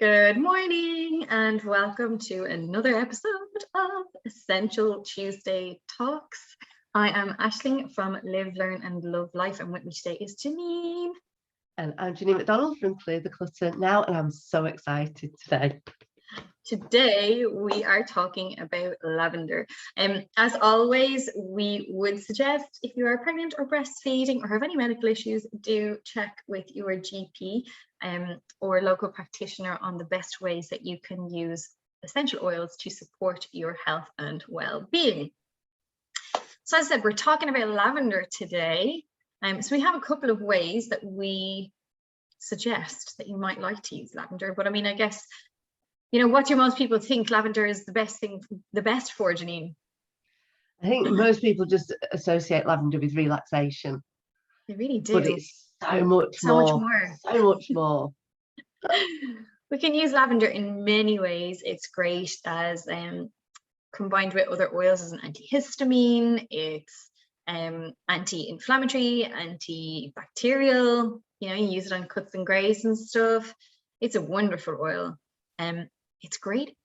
Good morning and welcome to another episode of Essential Tuesday Talks. I am Aisling from Live, Learn and Love Life, and with me today is Janine. And I'm Janine McDonald from Clear the Clutter Now, and I'm so excited today. Today we are talking about lavender. As always, we would suggest if you are pregnant or breastfeeding or have any medical issues, do check with your GP or local practitioner on the best ways that you can use essential oils to support your health and well-being. So as I said, we're talking about lavender today. So we have a couple of ways that we suggest that you might like to use lavender, but I mean, I guess, you know, what do most people think lavender is the best for, Janine? I think most people just associate lavender with relaxation. They really do. But it's so much more. We can use lavender in many ways. It's great as combined with other oils as an antihistamine. It's anti-inflammatory, antibacterial. You know, you use it on cuts and grazes and stuff. It's a wonderful oil. It's great,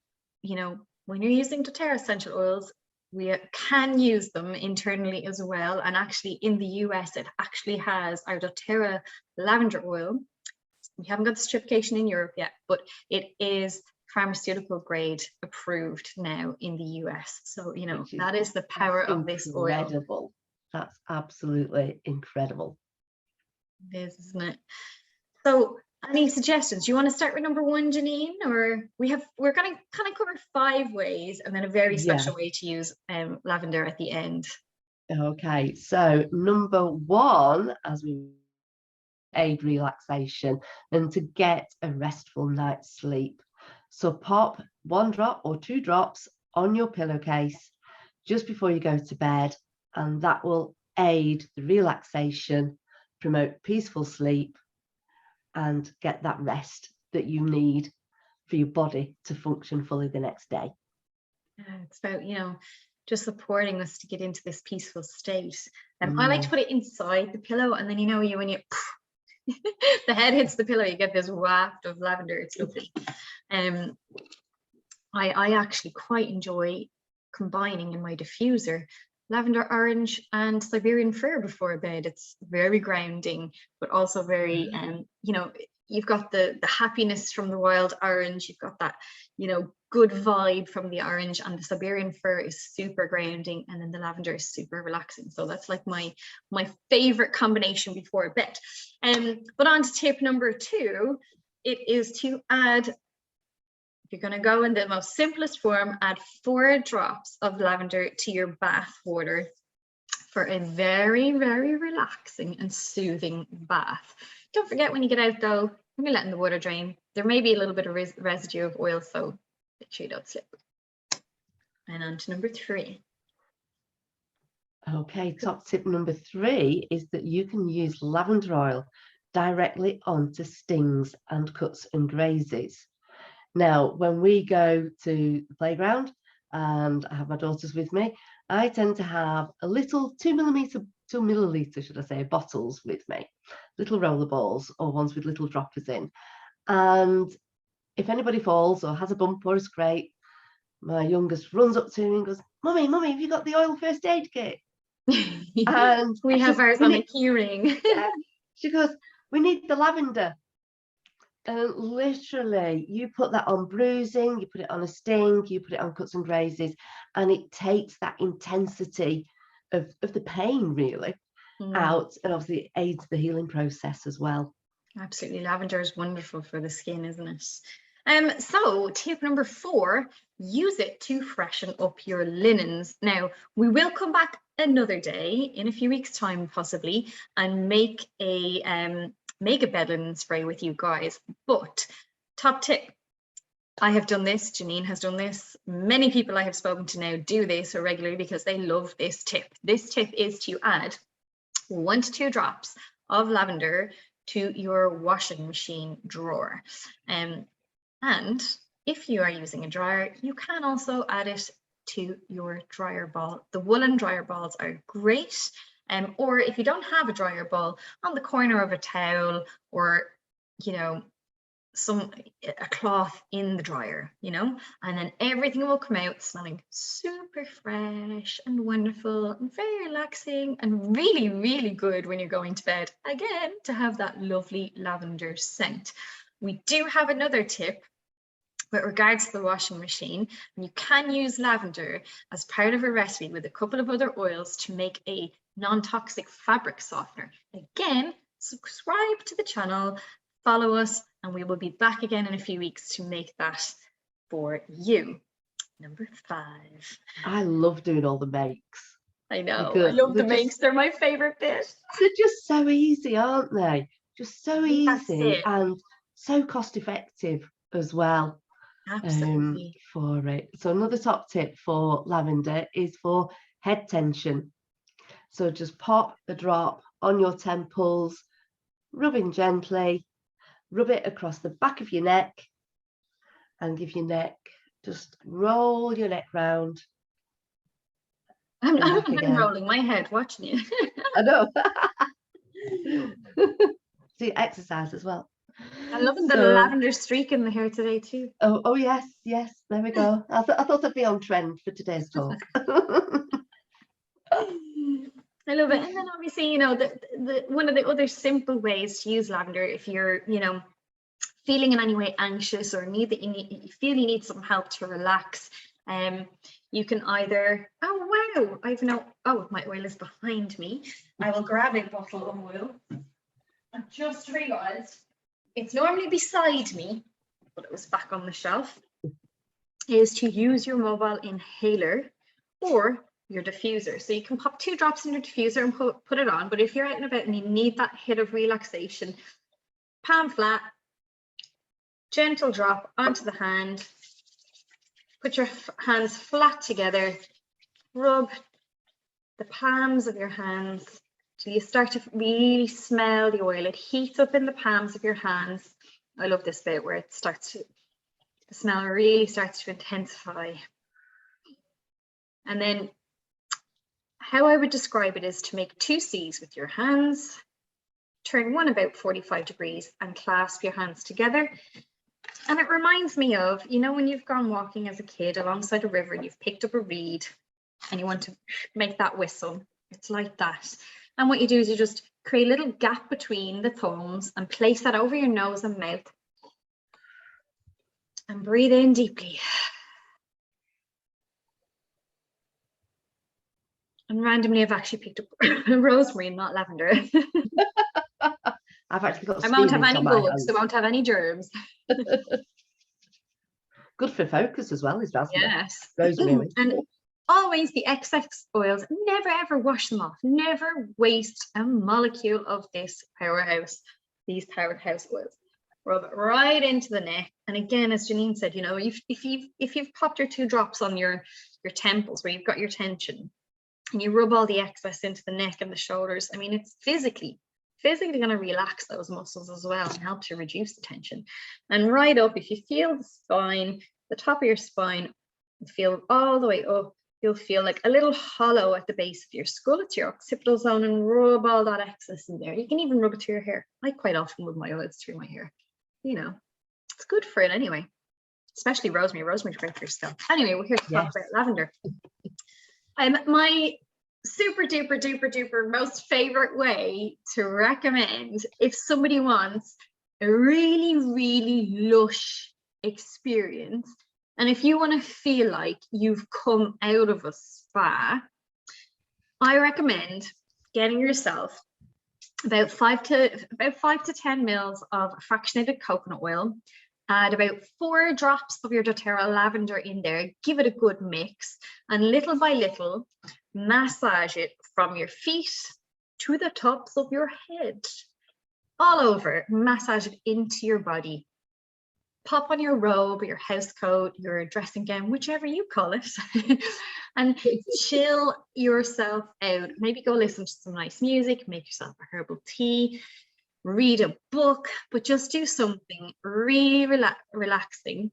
you know, when you're using doTERRA essential oils, we can use them internally as well. And actually in the US, it actually has our doTERRA lavender oil. We haven't got the certification in Europe yet, but it is pharmaceutical grade approved now in the US. So, you know, that is the power of this oil. Incredible. That's absolutely incredible. It is, isn't it? So, any suggestions? Do you want to start with number one, Janine? Or we're going to kind of cover 5 ways and then a very special way to use lavender at the end. Okay, so number 1, as we aid relaxation and to get a restful night's sleep. So pop 1 drop or 2 drops on your pillowcase just before you go to bed, and that will aid the relaxation, promote peaceful sleep, and get that rest that you need for your body to function fully the next day. It's about, you know, just supporting us to get into this peaceful state. I like to put it inside the pillow, and then, you know, when you the head hits the pillow, you get this waft of lavender. It's lovely. I actually quite enjoy combining in my diffuser lavender orange and Siberian fir before bed. It's very grounding, but also very you know, you've got the happiness from the wild orange, you've got that, you know, good vibe from the orange, and the Siberian fir is super grounding, and then the lavender is super relaxing. So that's like my favorite combination before bed. But on to tip number 2, it is to add, if you're going to go in the most simplest form, add 4 drops of lavender to your bath water for a very, very relaxing and soothing bath. Don't forget, when you get out though, when you're letting the water drain, there may be a little bit of residue of oil, so make sure you don't slip. And on to number 3. Okay, top tip number 3 is that you can use lavender oil directly onto stings and cuts and grazes. Now, when we go to the playground and I have my daughters with me, I tend to have a little 2 milliliter, should I say, bottles with me, little roller balls or ones with little droppers in. And if anybody falls or has a bump or a scrape, my youngest runs up to me and goes, Mummy, have you got the oil first aid kit? And we have ours on a key ring. Yeah. She goes, we need the lavender. And literally, you put that on bruising, you put it on a sting, you put it on cuts and grazes, and it takes that intensity of the pain really out, and obviously it aids the healing process as well. Absolutely, lavender is wonderful for the skin, isn't it? So tip number 4, use it to freshen up your linens. Now, we will come back another day in a few weeks' time possibly and make a bed linen spray with you guys. But top tip, I have done this, Janine has done this, many people I have spoken to now do this regularly because they love this tip. This tip is to add 1 to 2 drops of lavender to your washing machine drawer. And if you are using a dryer, you can also add it to your dryer ball. The woolen dryer balls are great. Or if you don't have a dryer ball, on the corner of a towel, or, you know, a cloth in the dryer, you know, and then everything will come out smelling super fresh and wonderful and very relaxing and really, really good when you're going to bed, again, to have that lovely lavender scent. We do have another tip with regards to the washing machine, and you can use lavender as part of a recipe with a couple of other oils to make a non-toxic fabric softener. Again, subscribe to the channel, follow us, and we will be back again in a few weeks to make that for you. Number 5. I love doing all the makes. I know, I love the makes. They're my favorite bit. They're just so easy, aren't they? Just so easy and so cost effective as well. Absolutely. For it. So another top tip for lavender is for head tension. So just pop a drop on your temples, rubbing gently, rub it across the back of your neck, and give your neck, just roll your neck round. I'm rolling my head watching you. I know. See, exercise as well. I'm loving the lavender streak in the hair today too. Oh yes, there we go. I thought I'd be on trend for today's talk. I love it. And then obviously, you know, the one of the other simple ways to use lavender, if you're, you know, feeling in any way anxious or you feel you need some help to relax, you can either, my oil is behind me. I will grab a bottle of oil. I just realized it's normally beside me, but it was back on the shelf, is to use your mobile inhaler or your diffuser. So you can pop 2 drops in your diffuser and put it on, but if you're out and about and you need that hit of relaxation, palm flat, gentle drop onto the hand, put your hands flat together, rub the palms of your hands till you start to really smell the oil. It heats up in the palms of your hands. I love this bit where it starts to, the smell really starts to intensify. And then how I would describe it is to make 2 C's with your hands, turn one about 45 degrees and clasp your hands together. And it reminds me of, you know, when you've gone walking as a kid alongside a river and you've picked up a reed and you want to make that whistle. It's like that. And what you do is you just create a little gap between the thumbs and place that over your nose and mouth. And breathe in deeply. And randomly, I've actually picked up rosemary, not lavender. I've actually got. I won't have any bugs. I won't have any germs. Good for focus as well, is rosemary. Yes. Rosemary. And always the excess oils, never ever wash them off. Never waste a molecule of this powerhouse, these powerhouse oils. Rub it right into the neck. And again, as Janine said, you know, if you've popped your 2 drops on your temples where you've got your tension, and you rub all the excess into the neck and the shoulders, I mean, it's physically going to relax those muscles as well and help to reduce the tension. And right up, if you feel the spine, the top of your spine, feel all the way up, you'll feel like a little hollow at the base of your skull. It's your occipital zone, and rub all that excess in there. You can even rub it through your hair. I quite often rub my oils through my hair. You know, it's good for it anyway, especially rosemary. Rosemary's great for your scalp. Anyway, we're here to talk about lavender. My super duper most favorite way to recommend if somebody wants a really lush experience, and if you want to feel like you've come out of a spa, I recommend getting yourself about 5 to 10 mils of fractionated coconut oil. Add about 4 drops of your doTERRA lavender in there, give it a good mix, and little by little, massage it from your feet to the tops of your head. All over, massage it into your body. Pop on your robe, your house coat, your dressing gown, whichever you call it, and chill yourself out. Maybe go listen to some nice music, make yourself a herbal tea, read a book, but just do something really relaxing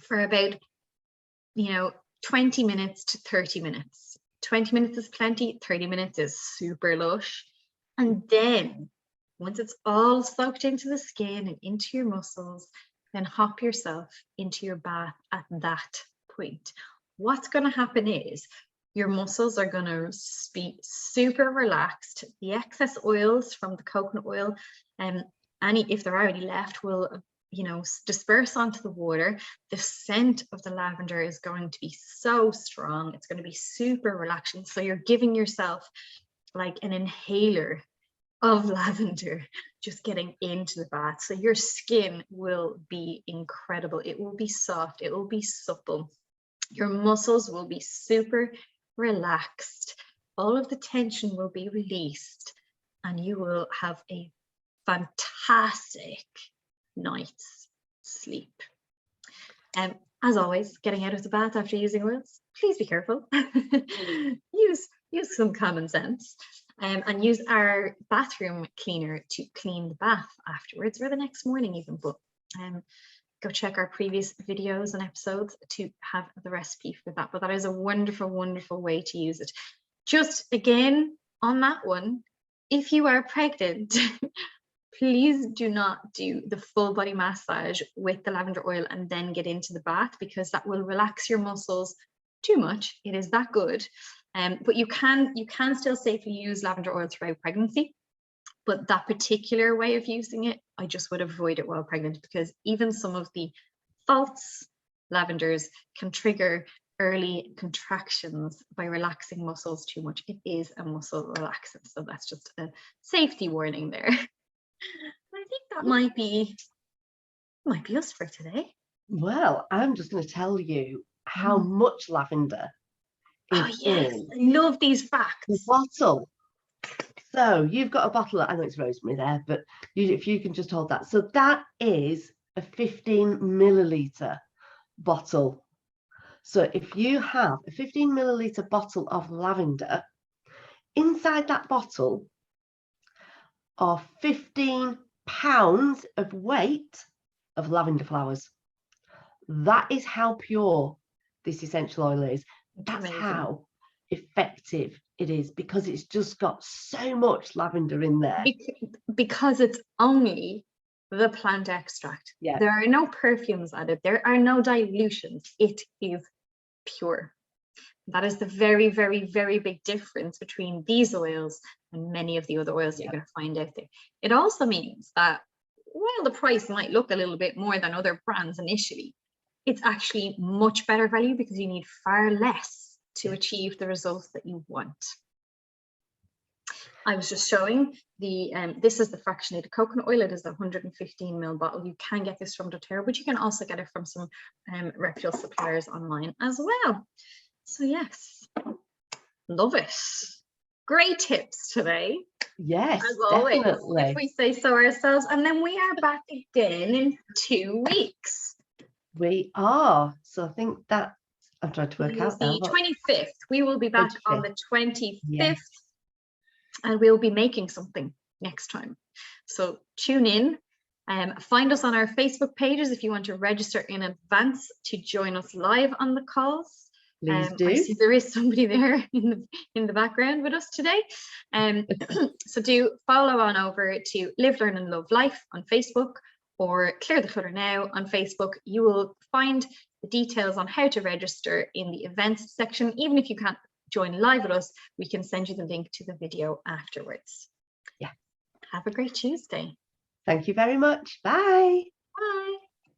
for about, 20 minutes to 30 minutes. 20 minutes is plenty, 30 minutes is super lush. And then Once it's all soaked into the skin and into your muscles, then hop yourself into your bath at that point. What's going to happen is your muscles are going to be super relaxed. The excess oils from the coconut oil, if there are any left, will disperse onto the water. The scent of the lavender is going to be so strong. It's going to be super relaxing. So you're giving yourself like an inhaler of lavender just getting into the bath. So your skin will be incredible. It will be soft. It will be supple. Your muscles will be super relaxed. All of the tension will be released, and you will have a fantastic night's sleep. As always, getting out of the bath after using oils, please be careful. use some common sense, and use our bathroom cleaner to clean the bath afterwards or the next morning even. But go check our previous videos and episodes to have the recipe for that. But that is a wonderful, wonderful way to use it. Just again on that one, if you are pregnant, please do not do the full body massage with the lavender oil and then get into the bath, because that will relax your muscles too much. It is that good. But you can still safely use lavender oil throughout pregnancy. But that particular way of using it, I just would avoid it while pregnant, because even some of the false lavenders can trigger early contractions by relaxing muscles too much. It is a muscle relaxant, so that's just a safety warning there. I think that might be us for today. Well, I'm just going to tell you how much lavender is in. I love these facts. The bottle. So you've got a bottle, I know it's rosemary there, but if you can just hold that. So that is a 15 milliliter bottle. So if you have a 15 milliliter bottle of lavender, inside that bottle are 15 pounds of weight of lavender flowers. That is how pure this essential oil is. That's amazing. How effective it is, because it's just got so much lavender in there. Because it's only the plant extract. Yeah. There are no perfumes added. There are no dilutions. It is pure. That is the very, very, very big difference between these oils and many of the other oils you're going to find out there. It also means that while the price might look a little bit more than other brands initially, it's actually much better value, because you need far less to achieve the results that you want. I was just showing this is the fractionated coconut oil. It is a 115 ml bottle. You can get this from doTERRA, but you can also get it from some reputable suppliers online as well. So yes, love it. Great tips today. Yes, as always, definitely. if we say so ourselves. And then we are back again in 2 weeks. We are. So I think that I'm trying to work out now. The 25th. We will be back 25th. On the 25th. Yes. And we'll be making something next time. So tune in. Find us on our Facebook pages if you want to register in advance to join us live on the calls. Please do. I see there is somebody there in the background with us today. So do follow on over to Live, Learn and Love Life on Facebook, or Clear the Clutter Now on Facebook. You will find the details on how to register in the events section. Even if you can't join live with us, we can send you the link to the video afterwards. Yeah. Have a great Tuesday. Thank you very much. Bye.